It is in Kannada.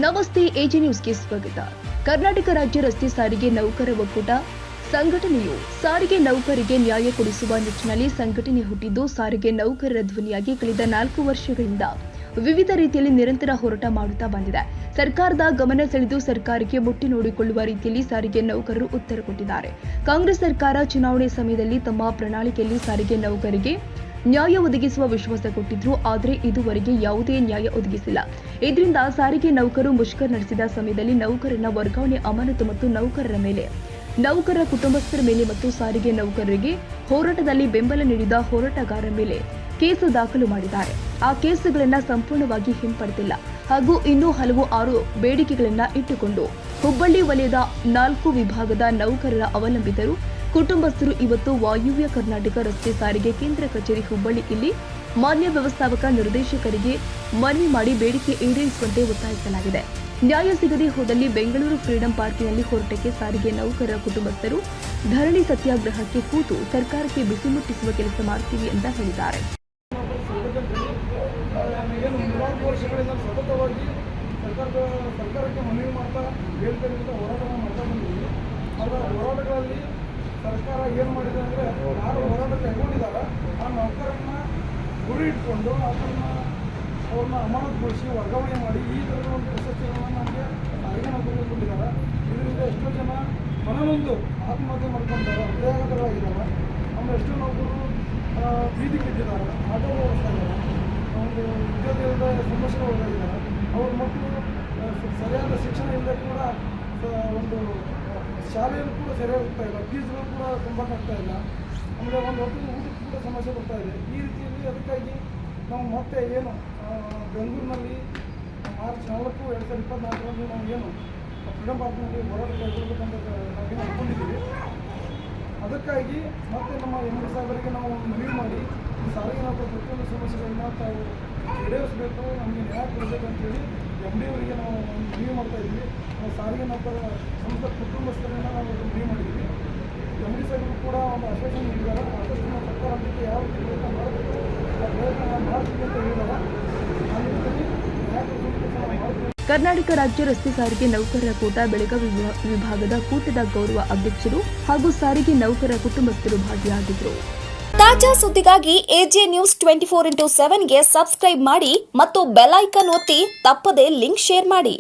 ನಮಸ್ತೆ ಎಜಿ ನ್ಯೂಸ್ಗೆ ಸ್ವಾಗತ. ಕರ್ನಾಟಕ ರಾಜ್ಯ ರಸ್ತೆ ಸಾರಿಗೆ ನೌಕರ ಒಕ್ಕೂಟ ಸಂಘಟನೆಯು ಸಾರಿಗೆ ನೌಕರಿಗೆ ನ್ಯಾಯ ಕೊಡಿಸುವ ನಿಟ್ಟಿನಲ್ಲಿ ಸಂಘಟನೆ ಹುಟ್ಟಿದ್ದು ಸಾರಿಗೆ ನೌಕರರ ಧ್ವನಿಯಾಗಿ ಕಳೆದ 4 ವರ್ಷಗಳಿಂದ ವಿವಿಧ ರೀತಿಯಲ್ಲಿ ನಿರಂತರ ಹೋರಾಟ ಮಾಡುತ್ತಾ ಬಂದಿದೆ. ಸರ್ಕಾರದ ಗಮನ ಸೆಳೆದು ಸರ್ಕಾರಕ್ಕೆ ಮುಟ್ಟಿ ನೋಡಿಕೊಳ್ಳುವ ರೀತಿಯಲ್ಲಿ ಸಾರಿಗೆ ನೌಕರರು ಉತ್ತರ ಕೊಟ್ಟಿದ್ದಾರೆ. ಕಾಂಗ್ರೆಸ್ ಸರ್ಕಾರ ಚುನಾವಣೆ ಸಮಯದಲ್ಲಿ ತಮ್ಮ ಪ್ರಣಾಳಿಕೆಯಲ್ಲಿ ಸಾರಿಗೆ ನೌಕರಿಗೆ ನ್ಯಾಯ ಒದಗಿಸುವ ವಿಶ್ವಾಸ ಕೊಟ್ಟಿದ್ರು. ಆದರೆ ಇದುವರೆಗೆ ಯಾವುದೇ ನ್ಯಾಯ ಒದಗಿಸಿಲ್ಲ. ಇದರಿಂದ ಸಾರಿಗೆ ನೌಕರರು ಮುಷ್ಕರ ನಡೆಸಿದ ಸಮಯದಲ್ಲಿ ನೌಕರನ ವರ್ಗಾವಣೆ ಅಮಾನತು ಮತ್ತು ನೌಕರರ ಕುಟುಂಬಸ್ಥರ ಮೇಲೆ ಮತ್ತು ಸಾರಿಗೆ ನೌಕರರಿಗೆ ಹೋರಾಟದಲ್ಲಿ ಬೆಂಬಲ ನೀಡಿದ ಹೋರಾಟಗಾರರ ಮೇಲೆ ಕೇಸು ದಾಖಲು ಮಾಡಿದ್ದಾರೆ. ಆ ಕೇಸುಗಳನ್ನು ಸಂಪೂರ್ಣವಾಗಿ ಹಿಂಪಡೆದಿಲ್ಲ ಹಾಗೂ ಇನ್ನೂ ಹಲವು 6 ಬೇಡಿಕೆಗಳನ್ನ ಇಟ್ಟುಕೊಂಡು ಹುಬ್ಬಳ್ಳಿ ವಲಯದ 4 ವಿಭಾಗದ ನೌಕರರ ಅವಲಂಬಿತರು ಕುಟುಂಬಸ್ಥರು ಇವತ್ತು ವಾಯುವ್ಯ ಕರ್ನಾಟಕ ರಸ್ತೆ ಸಾರಿಗೆ ಕೇಂದ್ರ ಕಚೇರಿ ಹುಬ್ಬಳ್ಳಿ ಇಲ್ಲಿ ಮಾನ್ಯ ವ್ಯವಸ್ಥಾಪಕ ನಿರ್ದೇಶಕರಿಗೆ ಮನವಿ ಮಾಡಿ ಬೇಡಿಕೆ ಈಡೇರಿಸುವಂತೆ ಒತ್ತಾಯಿಸಲಾಗಿದೆ. ನ್ಯಾಯ ಸಿಗದೆ ಹೋದಲ್ಲಿ ಬೆಂಗಳೂರು ಫ್ರೀಡಂ ಪಾರ್ಕಿನಲ್ಲಿ ಹೋರಾಟಕ್ಕೆ ಸಾರಿಗೆ ನೌಕರರ ಕುಟುಂಬಸ್ಥರು ಧರಣಿ ಸತ್ಯಾಗ್ರಹಕ್ಕೆ ಕೂತು ಸರ್ಕಾರಕ್ಕೆ ಬಿಸಿ ಮುಟ್ಟಿಸುವ ಕೆಲಸ ಮಾಡ್ತೀವಿ ಅಂತ ಹೇಳಿದ್ದಾರೆ. ಸರ್ಕಾರಕ್ಕೆ ಮನವಿ ಮಾಡ್ತಾ ಬೇಡಿಕೆಗಳಿಂದ ಹೋರಾಟವನ್ನು ಮಾಡ್ತಾ ಬಂದಿದ್ದೀವಿ. ಅದರ ಹೋರಾಟಗಳಲ್ಲಿ ಸರ್ಕಾರ ಏನು ಮಾಡಿದೆ ಅಂದರೆ ಯಾರು ಹೋರಾಟ ಕೈಗೊಂಡಿದ್ದಾರೆ ಆ ನೌಕರನ್ನ ಗುರಿ ಇಟ್ಕೊಂಡು ಅವ್ರನ್ನ ಅಮಾನತುಗೊಳಿಸಿ ವರ್ಗಾವಣೆ ಮಾಡಿ ಈ ಥರದ ಒಂದು ಪ್ರಶಸ್ತಿಗಳನ್ನು ನಮಗೆ ಸಾರಿಗೆ ನೌಕರರು ಕೊಟ್ಟಿದ್ದಾರೆ. ಇದರಿಂದ ಎಷ್ಟೋ ಜನ ಮನನೊಂದು ಆತ್ಮಹತ್ಯೆ ಮಾಡ್ಕೊಂಡಿದ್ದಾರೆ, ಹೃದಯಾಘಾತಗಳಾಗಿದ್ದಾರೆ. ನಮ್ಮ ಎಷ್ಟೋ ನೌಕರರು ಬೀದಿಗೆ ಬಿದ್ದಿದ್ದಾರೆ, ಆಟೋ ಓಡಿಸ್ತಾ ಇದ್ದಾರೆ, ಒಂದು ಉದ್ಯೋಗದ ಸಮಸ್ಯೆಗಳು ಒಳಗಾಗಿದ್ದಾರೆ. ಅವ್ರ ಮಕ್ಕಳು ಸರಿಯಾದ ಶಿಕ್ಷಣ ಇಲ್ಲದೆ ಕೂಡ ಒಂದು ಶಾಲೆಯಲ್ಲೂ ಕೂಡ ಸರಿಯಾಗಿ ಹೋಗ್ತಾ ಇಲ್ಲ, ಫೀಸ್ಗಳು ಕೂಡ ತುಂಬ ಆಗ್ತಾ ಇಲ್ಲ, ಆಮೇಲೆ ಒಂದು ಹೊತ್ತಿನ ಊಟಕ್ಕೆ ಕೂಡ ಸಮಸ್ಯೆ ಬರ್ತಾ ಇದೆ. ಈ ರೀತಿಯಲ್ಲಿ ಅದಕ್ಕಾಗಿ ನಾವು ಮತ್ತೆ ಏನು ಬೆಂಗಳೂರಿನಲ್ಲಿ ಮಾರ್ಚ್ 4, 2024ರಂದು ನಾವು ಏನು ಫ್ರೀಡಂ ಪಾರ್ಕ್ನಲ್ಲಿ ಹೋರಾಟ ಕೈಗೊಳ್ಳಬೇಕಂತ ನಾವೇನು ಅಂದ್ಕೊಂಡಿದ್ದೀವಿ. ಅದಕ್ಕಾಗಿ ಮತ್ತೆ ನಮ್ಮ MD ಸಾಹೇಬರಿಗೆ ನಾವು ಮನವಿ ಮಾಡಿ ಸಾರಿಗೆ ನೌಕರ ಪ್ರತಿಯೊಂದು ಸಮಸ್ಯೆಗಳನ್ನ ತಾವು ಈಡೇರಿಸಬೇಕು, ನಮಗೆ ನ್ಯಾಯ ಕೊಡಬೇಕಂತೇಳಿ MD ಅವರಿಗೆ ನಾವು ಮನವಿ ಮಾಡ್ತಾ ಇದ್ದೀವಿ. ನಾವು ಸಾರಿಗೆ ನೌಕರ ಸಂಸ್ಥೆ ಕುಟುಂಬಸ್ಥರನ್ನ ನಾವು ಮನವಿ ಮಾಡಿದ್ದೀವಿ. MD ಸಾಹೇಬರು ಕೂಡ ಒಂದು ಆಶ್ವಾಸನೆ ನೀಡಿದ್ದಾರೆ. ಆದಷ್ಟು ನಾವು ಸರ್ಕಾರ ಅದಕ್ಕೆ ಯಾವ ರೀತಿ ಪ್ರಯತ್ನ ಮಾಡಬೇಕು ಆ ಪ್ರಯತ್ನ ಮಾಡ್ತೀವಿ ಅಂತ ಹೇಳಿದ್ದಾರೆ. ಕರ್ನಾಟಕ ರಾಜ್ಯ ರಸ್ತೆ ಸಾರಿಗೆ ನೌಕರರ ಕೂಟ ಬೆಳಗಾವಿ ವಿಭಾಗದ ಕೂಟದ ಗೌರವ ಅಧ್ಯಕ್ಷರು ಹಾಗೂ ಸಾರಿಗೆ ನೌಕರರ ಕುಟುಂಬಸ್ಥರು ಭಾಗಿಯಾಗಿದ್ದರು. ತಾಜಾ ಸುದ್ದಿಗಾಗಿ ಎಜೆ ನ್ಯೂಸ್ 24/7ಗೆ ಸಬ್ಸ್ಕ್ರೈಬ್ ಮಾಡಿ ಮತ್ತು ಬೆಲ್ ಐಕಾನ್ ಒತ್ತಿ ತಪ್ಪದೇ ಲಿಂಕ್ ಶೇರ್ ಮಾಡಿ.